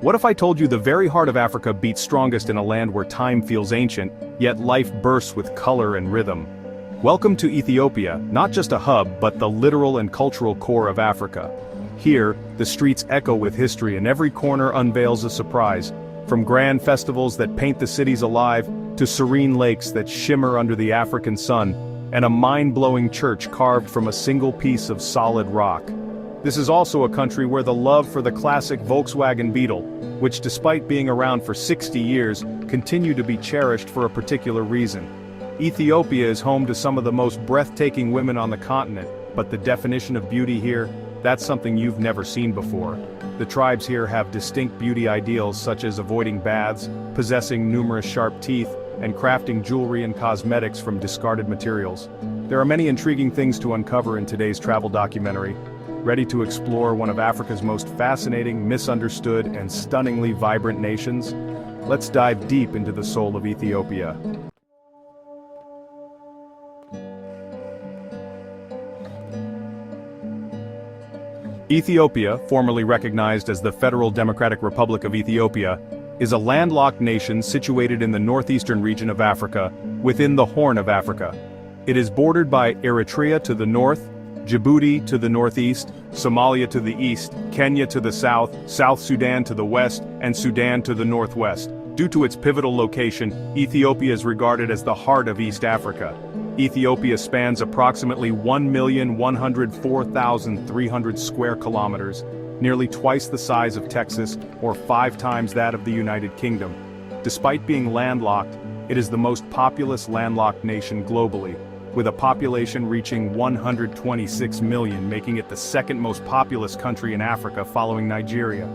What if I told you the very heart of Africa beats strongest in a land where time feels ancient, yet life bursts with color and rhythm? Welcome to Ethiopia, not just a hub but the literal and cultural core of Africa. Here, the streets echo with history and every corner unveils a surprise, from grand festivals that paint the cities alive, to serene lakes that shimmer under the African sun, and a mind-blowing church carved from a single piece of solid rock. This is also a country where the love for the classic Volkswagen Beetle, which despite being around for 60 years, continue to be cherished for a particular reason. Ethiopia is home to some of the most breathtaking women on the continent, but the definition of beauty here, that's something you've never seen before. The tribes here have distinct beauty ideals such as avoiding baths, possessing numerous sharp teeth, and crafting jewelry and cosmetics from discarded materials. There are many intriguing things to uncover in today's travel documentary. Ready to explore one of Africa's most fascinating, misunderstood, and stunningly vibrant nations? Let's dive deep into the soul of Ethiopia. Ethiopia, formerly recognized as the Federal Democratic Republic of Ethiopia, is a landlocked nation situated in the northeastern region of Africa, within the Horn of Africa. It is bordered by Eritrea to the north, Djibouti to the northeast, Somalia to the east, Kenya to the south, South Sudan to the west, and Sudan to the northwest. Due to its pivotal location, Ethiopia is regarded as the heart of East Africa. Ethiopia spans approximately 1,104,300 square kilometers, nearly twice the size of Texas or 5 times that of the United Kingdom. Despite being landlocked, it is the most populous landlocked nation globally, with a population reaching 126 million, making it the second most populous country in Africa following Nigeria.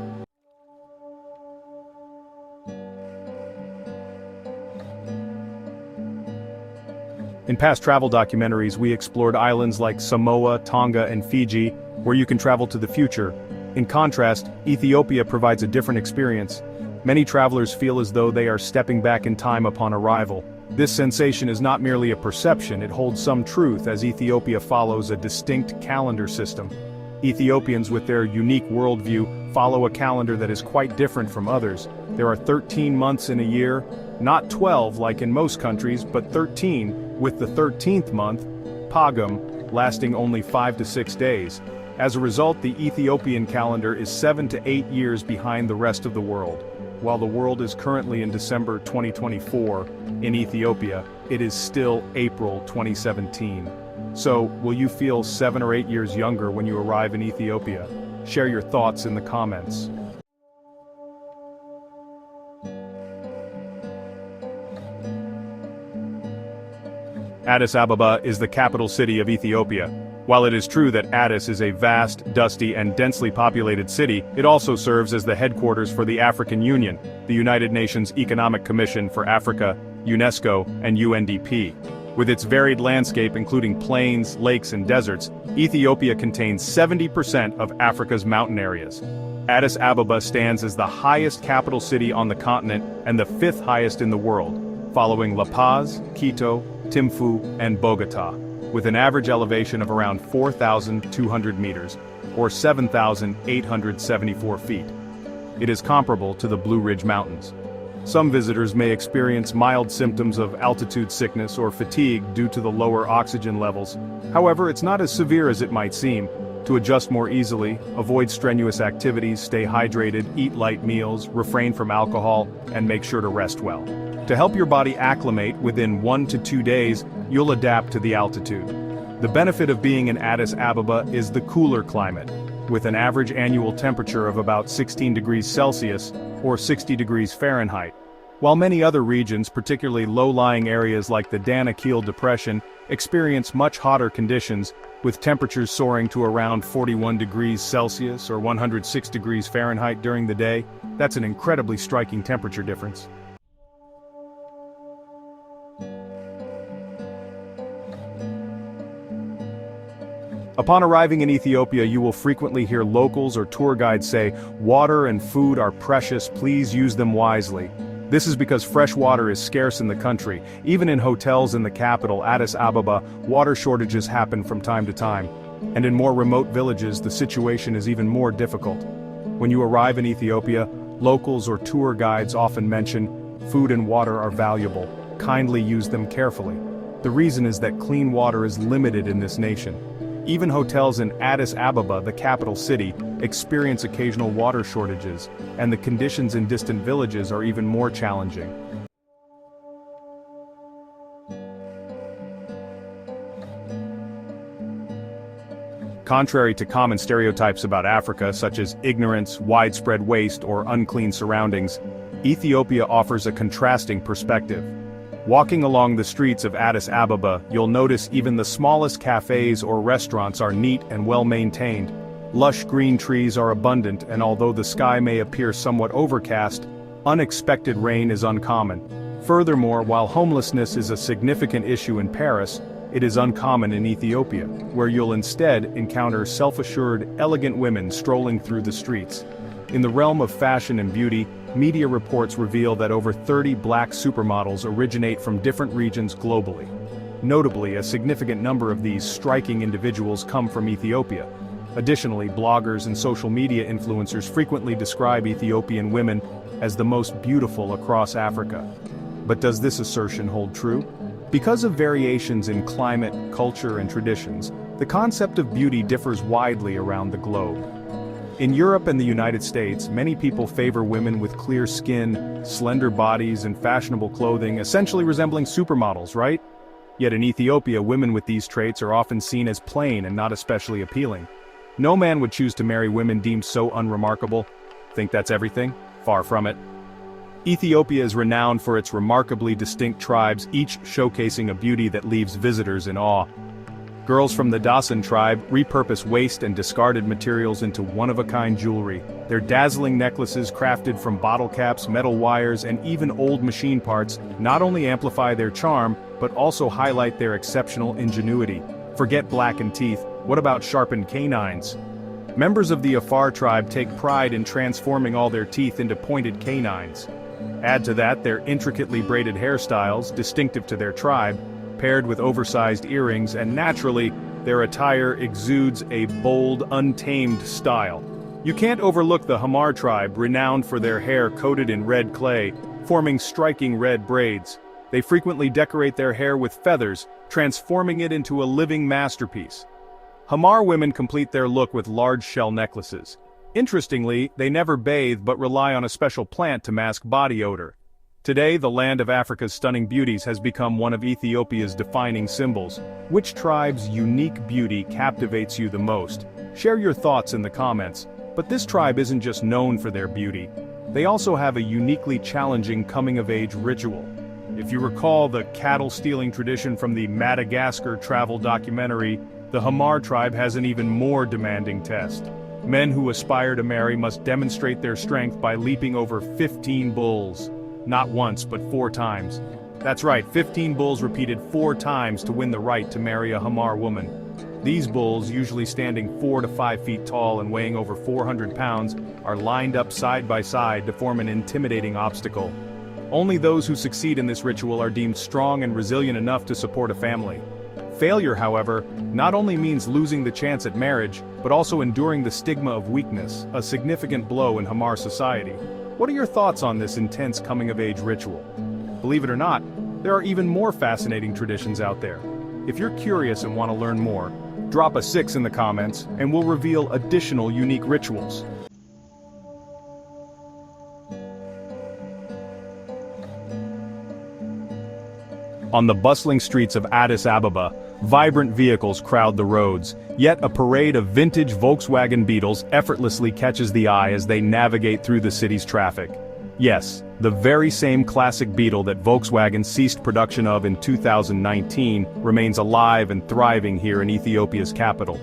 In past travel documentaries, we explored islands like Samoa, Tonga, and Fiji, where you can travel to the future. In contrast, Ethiopia provides a different experience. Many travelers feel as though they are stepping back in time upon arrival. This sensation is not merely a perception, it holds some truth as Ethiopia follows a distinct calendar system. Ethiopians with their unique worldview follow a calendar that is quite different from others. There are 13 months in a year, not 12 like in most countries, but 13, with the 13th month, Pagum, lasting only 5 to 6 days. As a result, the Ethiopian calendar is 7 to 8 years behind the rest of the world. While the world is currently in December 2024, in Ethiopia, it is still April 2017. So, will you feel 7 or 8 years younger when you arrive in Ethiopia? Share your thoughts in the comments. Addis Ababa is the capital city of Ethiopia. While it is true that Addis is a vast, dusty, and densely populated city, it also serves as the headquarters for the African Union, the United Nations Economic Commission for Africa, UNESCO, and UNDP. With its varied landscape including plains, lakes, and deserts, Ethiopia contains 70% of Africa's mountain areas. Addis Ababa stands as the highest capital city on the continent and the 5th highest in the world, following La Paz, Quito, Thimphu, and Bogota, with an average elevation of around 4,200 meters, or 7,874 feet. It is comparable to the Blue Ridge Mountains. Some visitors may experience mild symptoms of altitude sickness or fatigue due to the lower oxygen levels. However, it's not as severe as it might seem. To adjust more easily, avoid strenuous activities, stay hydrated, eat light meals, refrain from alcohol, and make sure to rest well. To help your body acclimate, within 1 to 2 days, you'll adapt to the altitude. The benefit of being in Addis Ababa is the cooler climate, with an average annual temperature of about 16 degrees Celsius or 60 degrees Fahrenheit. While many other regions, particularly low-lying areas like the Danakil Depression, experience much hotter conditions, with temperatures soaring to around 41 degrees Celsius or 106 degrees Fahrenheit during the day. That's an incredibly striking temperature difference. Upon arriving in Ethiopia, you will frequently hear locals or tour guides say, "Water and food are precious, please use them wisely." This is because fresh water is scarce in the country. Even in hotels in the capital, Addis Ababa, water shortages happen from time to time. And in more remote villages, the situation is even more difficult. When you arrive in Ethiopia, Locals or tour guides often mention, food and water are valuable, kindly use them carefully. The reason is that clean water is limited in this nation. Even hotels in Addis Ababa, the capital city, experience occasional water shortages, and the conditions in distant villages are even more challenging. Contrary to common stereotypes about Africa, such as ignorance, widespread waste, or unclean surroundings, Ethiopia offers a contrasting perspective. Walking along the streets of Addis Ababa, you'll notice even the smallest cafes or restaurants are neat and well-maintained. Lush green trees are abundant, and although the sky may appear somewhat overcast, unexpected rain is uncommon. Furthermore, while homelessness is a significant issue in Paris, it is uncommon in Ethiopia, where you'll instead encounter self-assured, elegant women strolling through the streets. In the realm of fashion and beauty, media reports reveal that over 30 black supermodels originate from different regions globally. Notably, a significant number of these striking individuals come from Ethiopia. Additionally, bloggers and social media influencers frequently describe Ethiopian women as the most beautiful across Africa. But does this assertion hold true? Because of variations in climate, culture, and traditions, the concept of beauty differs widely around the globe. In Europe and the United States, many people favor women with clear skin, slender bodies, and fashionable clothing, essentially resembling supermodels, right? Yet in Ethiopia, women with these traits are often seen as plain and not especially appealing. No man would choose to marry women deemed so unremarkable. Think that's everything? Far from it. Ethiopia is renowned for its remarkably distinct tribes, each showcasing a beauty that leaves visitors in awe. Girls from the Dasan tribe repurpose waste and discarded materials into one-of-a-kind jewelry. Their dazzling necklaces crafted from bottle caps, metal wires, and even old machine parts not only amplify their charm, but also highlight their exceptional ingenuity. Forget blackened teeth, what about sharpened canines? Members of the Afar tribe take pride in transforming all their teeth into pointed canines. Add to that their intricately braided hairstyles, distinctive to their tribe, paired with oversized earrings, and naturally, their attire exudes a bold, untamed style. You can't overlook the Harar tribe, renowned for their hair coated in red clay, forming striking red braids. They frequently decorate their hair with feathers, transforming it into a living masterpiece. Harar women complete their look with large shell necklaces. Interestingly, they never bathe but rely on a special plant to mask body odor. Today, the land of Africa's stunning beauties has become one of Ethiopia's defining symbols. Which tribe's unique beauty captivates you the most? Share your thoughts in the comments. But this tribe isn't just known for their beauty. They also have a uniquely challenging coming-of-age ritual. If you recall the cattle-stealing tradition from the Madagascar travel documentary, the Harar tribe has an even more demanding test. Men who aspire to marry must demonstrate their strength by leaping over 15 bulls. Not once, but 4 times. That's right, 15 bulls repeated 4 times to win the right to marry a Harar woman. These bulls, usually standing 4 to 5 feet tall and weighing over 400 pounds, are lined up side by side to form an intimidating obstacle. Only those who succeed in this ritual are deemed strong and resilient enough to support a family. Failure, however, not only means losing the chance at marriage, but also enduring the stigma of weakness, a significant blow in Harar society. What are your thoughts on this intense coming-of-age ritual? Believe it or not, there are even more fascinating traditions out there. If you're curious and want to learn more, drop a 6 in the comments, and we'll reveal additional unique rituals. On the bustling streets of Addis Ababa, vibrant vehicles crowd the roads, yet a parade of vintage Volkswagen Beetles effortlessly catches the eye as they navigate through the city's traffic. Yes, the very same classic Beetle that Volkswagen ceased production of in 2019 remains alive and thriving here in Ethiopia's capital.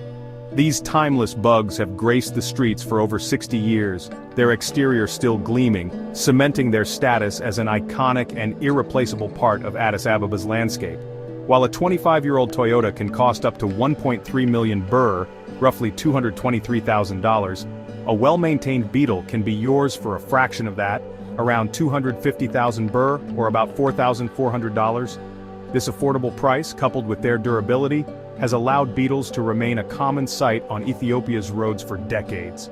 These timeless bugs have graced the streets for over 60 years, their exterior still gleaming, cementing their status as an iconic and irreplaceable part of Addis Ababa's landscape. While a 25-year-old Toyota can cost up to 1.3 million birr, roughly $223,000, a well-maintained Beetle can be yours for a fraction of that, around 250,000 birr, or about $4,400. This affordable price, coupled with their durability, has allowed Beetles to remain a common sight on Ethiopia's roads for decades.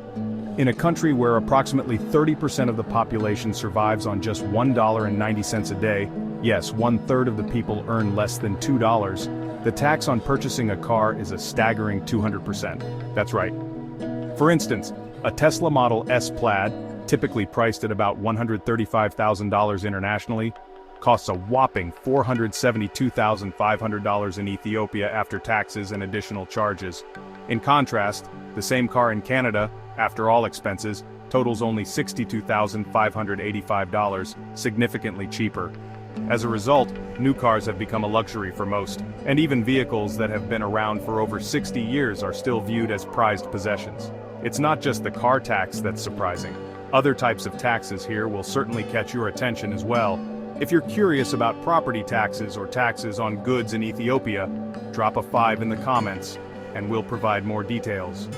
In a country where approximately 30% of the population survives on just $1.90 a day, yes, 1/3 of the people earn less than $2, the tax on purchasing a car is a staggering 200%. That's right. For instance, a Tesla Model S Plaid, typically priced at about $135,000 internationally, costs a whopping $472,500 in Ethiopia after taxes and additional charges. In contrast, the same car in Canada, after all expenses, totals only $62,585, significantly cheaper. As a result, new cars have become a luxury for most, and even vehicles that have been around for over 60 years are still viewed as prized possessions. It's not just the car tax that's surprising. Other types of taxes here will certainly catch your attention as well. If you're curious about property taxes or taxes on goods in Ethiopia, drop a 5 in the comments, and we'll provide more details.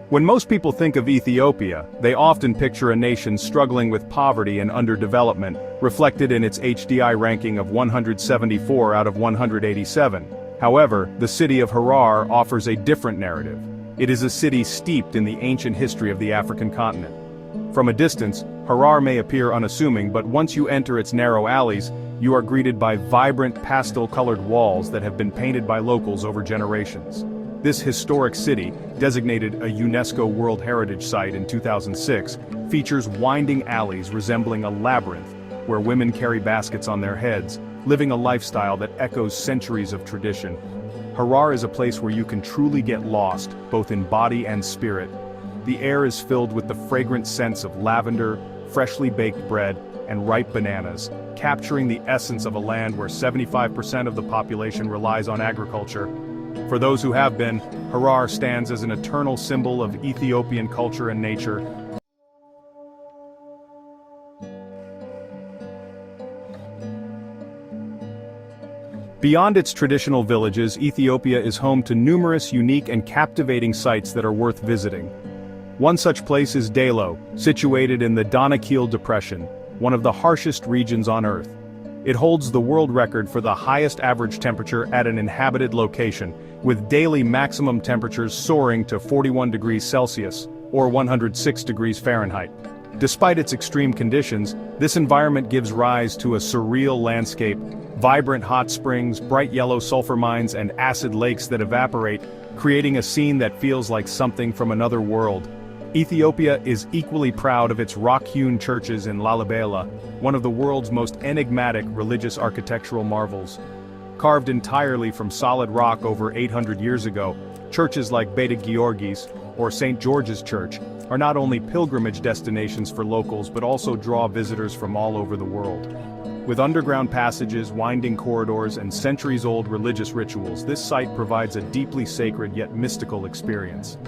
When most people think of Ethiopia, they often picture a nation struggling with poverty and underdevelopment, reflected in its HDI ranking of 174 out of 187. However, the city of Harar offers a different narrative. It is a city steeped in the ancient history of the African continent. From a distance, Harar may appear unassuming, but once you enter its narrow alleys, you are greeted by vibrant pastel-colored walls that have been painted by locals over generations. This historic city, designated a UNESCO World Heritage Site in 2006, features winding alleys resembling a labyrinth, where women carry baskets on their heads, living a lifestyle that echoes centuries of tradition. Harar is a place where you can truly get lost, both in body and spirit. The air is filled with the fragrant scents of lavender, freshly baked bread, and ripe bananas, capturing the essence of a land where 75% of the population relies on agriculture. For those who have been, Harar stands as an eternal symbol of Ethiopian culture and nature. Beyond its traditional villages, Ethiopia is home to numerous unique and captivating sites that are worth visiting. One such place is Delo, situated in the Danakil Depression, one of the harshest regions on Earth. It holds the world record for the highest average temperature at an inhabited location, with daily maximum temperatures soaring to 41 degrees Celsius, or 106 degrees Fahrenheit. Despite its extreme conditions, this environment gives rise to a surreal landscape, vibrant hot springs, bright yellow sulfur mines, and acid lakes that evaporate, creating a scene that feels like something from another world. Ethiopia is equally proud of its rock-hewn churches in Lalibela, one of the world's most enigmatic religious architectural marvels. Carved entirely from solid rock over 800 years ago, churches like Beta Georgis, or St. George's Church, are not only pilgrimage destinations for locals but also draw visitors from all over the world. With underground passages, winding corridors, and centuries-old religious rituals, this site provides a deeply sacred yet mystical experience.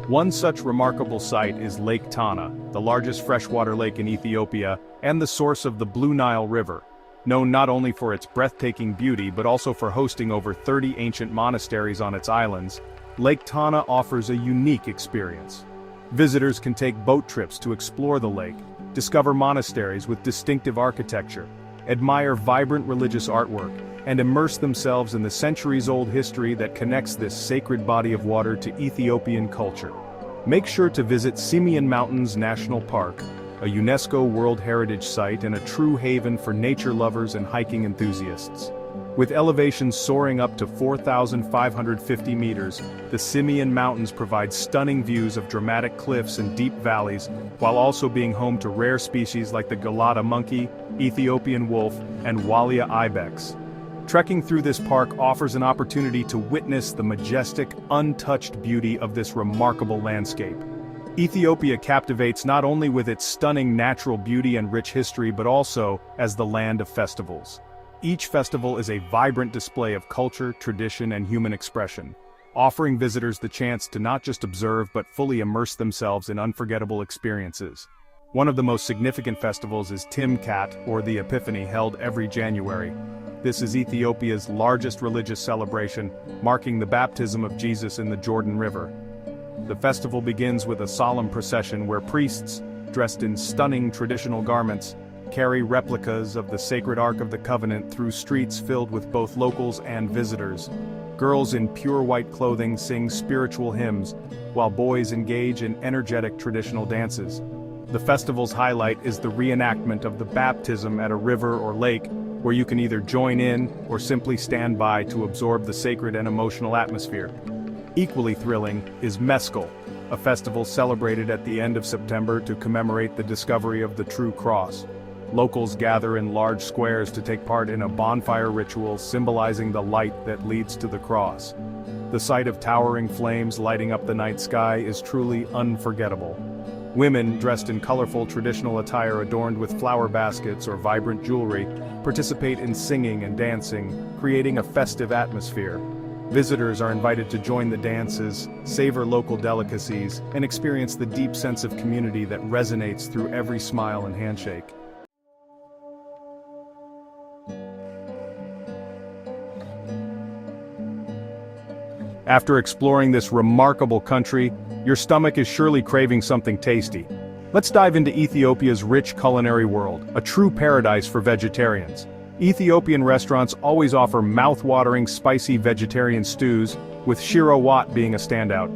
One such remarkable site is Lake Tana, the largest freshwater lake in Ethiopia, and the source of the Blue Nile River. Known not only for its breathtaking beauty but also for hosting over 30 ancient monasteries on its islands, Lake Tana offers a unique experience. Visitors can take boat trips to explore the lake, discover monasteries with distinctive architecture, admire vibrant religious artwork, and immerse themselves in the centuries-old history that connects this sacred body of water to Ethiopian culture. Make sure to visit Simien Mountains National Park, a UNESCO World Heritage Site and a true haven for nature lovers and hiking enthusiasts. With elevations soaring up to 4,550 meters, the Simien Mountains provide stunning views of dramatic cliffs and deep valleys, while also being home to rare species like the Galata monkey, Ethiopian wolf, and Walia ibex. Trekking through this park offers an opportunity to witness the majestic, untouched beauty of this remarkable landscape. Ethiopia captivates not only with its stunning natural beauty and rich history but also as the land of festivals. Each festival is a vibrant display of culture, tradition, and human expression, offering visitors the chance to not just observe but fully immerse themselves in unforgettable experiences. One of the most significant festivals is Timkat, or the Epiphany, held every January. This is Ethiopia's largest religious celebration, marking the baptism of Jesus in the Jordan River. The festival begins with a solemn procession where priests, dressed in stunning traditional garments, carry replicas of the sacred Ark of the Covenant through streets filled with both locals and visitors. Girls in pure white clothing sing spiritual hymns, while boys engage in energetic traditional dances. The festival's highlight is the reenactment of the baptism at a river or lake, where you can either join in or simply stand by to absorb the sacred and emotional atmosphere. Equally thrilling is Mescal, a festival celebrated at the end of September to commemorate the discovery of the true cross. Locals gather in large squares to take part in a bonfire ritual symbolizing the light that leads to the cross. The sight of towering flames lighting up the night sky is truly unforgettable. Women, dressed in colorful traditional attire adorned with flower baskets or vibrant jewelry, participate in singing and dancing, creating a festive atmosphere. Visitors are invited to join the dances, savor local delicacies, and experience the deep sense of community that resonates through every smile and handshake. After exploring this remarkable country, your stomach is surely craving something tasty. Let's dive into Ethiopia's rich culinary world, a true paradise for vegetarians. Ethiopian restaurants always offer mouth-watering spicy vegetarian stews, with shiro wat being a standout.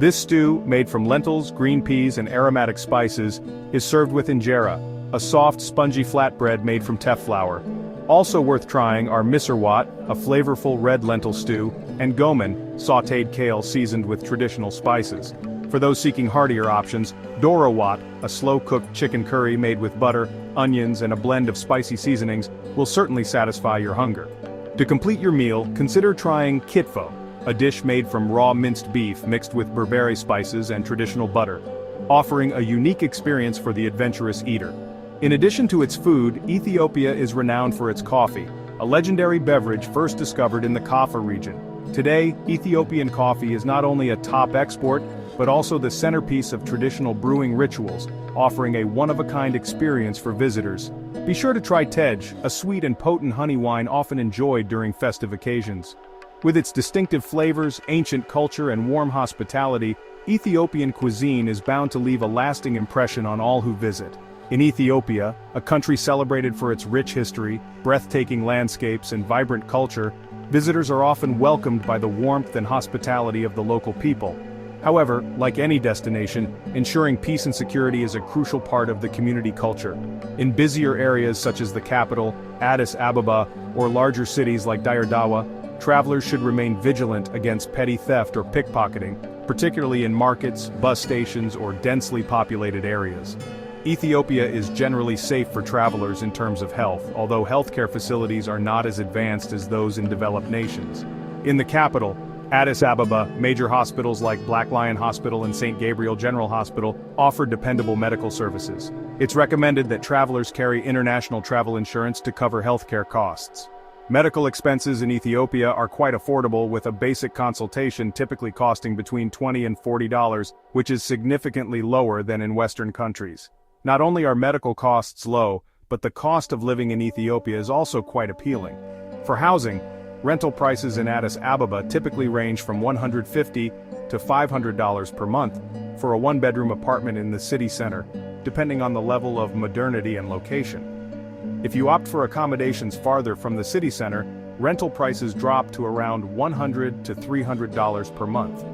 This stew, made from lentils, green peas and aromatic spices, is served with injera, a soft, spongy flatbread made from teff flour. Also worth trying are misir wat, a flavorful red lentil stew, and gomen, sautéed kale seasoned with traditional spices. For those seeking heartier options, doro wat, a slow-cooked chicken curry made with butter, onions and a blend of spicy seasonings, will certainly satisfy your hunger. To complete your meal, consider trying kitfo, a dish made from raw minced beef mixed with berbere spices and traditional butter, offering a unique experience for the adventurous eater. In addition to its food, Ethiopia is renowned for its coffee, a legendary beverage first discovered in the Kaffa region. Today, Ethiopian coffee is not only a top export, but also the centerpiece of traditional brewing rituals, offering a one-of-a-kind experience for visitors. Be sure to try tej, a sweet and potent honey wine often enjoyed during festive occasions. With its distinctive flavors, ancient culture and warm hospitality, Ethiopian cuisine is bound to leave a lasting impression on all who visit. In Ethiopia, a country celebrated for its rich history, breathtaking landscapes and vibrant culture, visitors are often welcomed by the warmth and hospitality of the local people. However, like any destination, ensuring peace and security is a crucial part of the community culture. In busier areas such as the capital, Addis Ababa, or larger cities like Dire Dawa, travelers should remain vigilant against petty theft or pickpocketing, particularly in markets, bus stations, or densely populated areas. Ethiopia is generally safe for travelers in terms of health, although healthcare facilities are not as advanced as those in developed nations. In the capital, Addis Ababa, major hospitals like Black Lion Hospital and St. Gabriel General Hospital offer dependable medical services. It's recommended that travelers carry international travel insurance to cover healthcare costs. Medical expenses in Ethiopia are quite affordable, with a basic consultation typically costing between $20 and $40, which is significantly lower than in Western countries. Not only are medical costs low, but the cost of living in Ethiopia is also quite appealing. For housing, rental prices in Addis Ababa typically range from $150 to $500 per month for a one-bedroom apartment in the city center, depending on the level of modernity and location. If you opt for accommodations farther from the city center, rental prices drop to around $100 to $300 per month.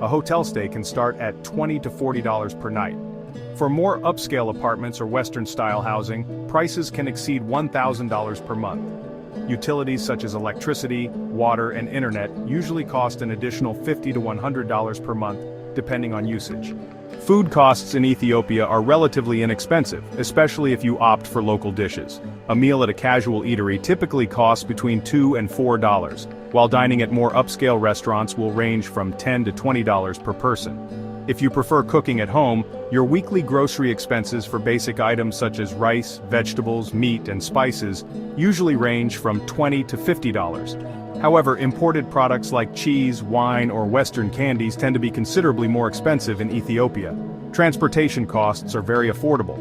A hotel stay can start at $20 to $40 per night. For more upscale apartments or Western-style housing, prices can exceed $1,000 per month. Utilities such as electricity, water, and internet usually cost an additional $50 to $100 per month, depending on usage. Food costs in Ethiopia are relatively inexpensive, especially if you opt for local dishes. A meal at a casual eatery typically costs between $2 and $4, while dining at more upscale restaurants will range from $10 to $20 per person. If you prefer cooking at home, your weekly grocery expenses for basic items such as rice, vegetables, meat, and spices usually range from $20 to $50. However, imported products like cheese, wine, or Western candies tend to be considerably more expensive in Ethiopia. Transportation costs are very affordable.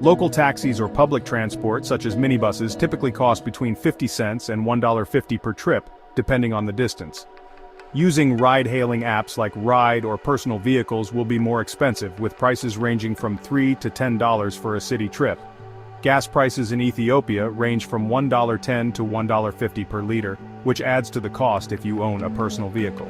Local taxis or public transport, such as minibuses, typically cost between 50 cents and $1.50 per trip, depending on the distance. Using ride-hailing apps like Ride or personal vehicles will be more expensive, with prices ranging from $3 to $10 for a city trip. Gas prices in Ethiopia range from $1.10 to $1.50 per liter, which adds to the cost if you own a personal vehicle.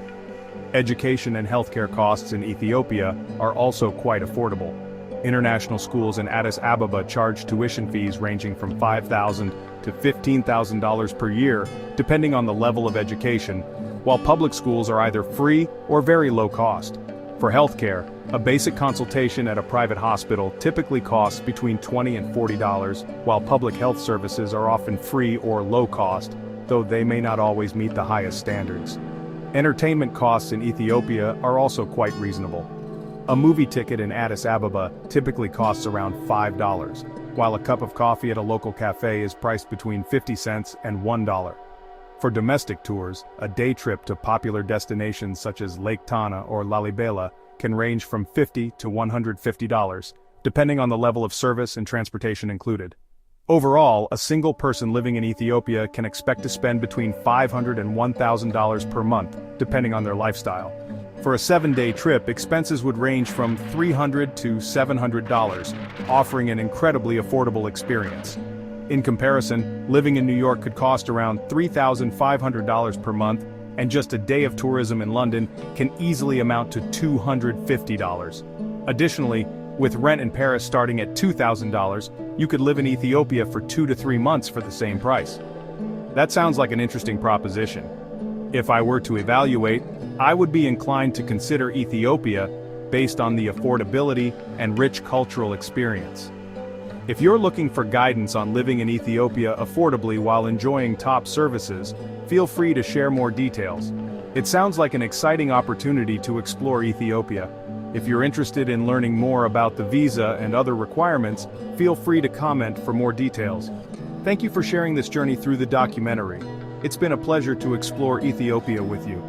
Education and healthcare costs in Ethiopia are also quite affordable. International schools in Addis Ababa charge tuition fees ranging from $5,000 to $15,000 per year, depending on the level of education, while public schools are either free or very low cost. For healthcare, a basic consultation at a private hospital typically costs between $20 and $40, while public health services are often free or low cost, though they may not always meet the highest standards. Entertainment costs in Ethiopia are also quite reasonable. A movie ticket in Addis Ababa typically costs around $5, while a cup of coffee at a local cafe is priced between 50 cents and $1. For domestic tours, a day trip to popular destinations such as Lake Tana or Lalibela can range from $50 to $150, depending on the level of service and transportation included. Overall, a single person living in Ethiopia can expect to spend between $500 and $1,000 per month, depending on their lifestyle. For a 7-day trip, expenses would range from $300 to $700, offering an incredibly affordable experience. In comparison, living in New York could cost around $3,500 per month, and just a day of tourism in London can easily amount to $250. Additionally, with rent in Paris starting at $2,000, you could live in Ethiopia for 2 to 3 months for the same price. That sounds like an interesting proposition. If I were to evaluate, I would be inclined to consider Ethiopia based on the affordability and rich cultural experience. If you're looking for guidance on living in Ethiopia affordably while enjoying top services, feel free to share more details. It sounds like an exciting opportunity to explore Ethiopia. If you're interested in learning more about the visa and other requirements, feel free to comment for more details. Thank you for sharing this journey through the documentary. It's been a pleasure to explore Ethiopia with you.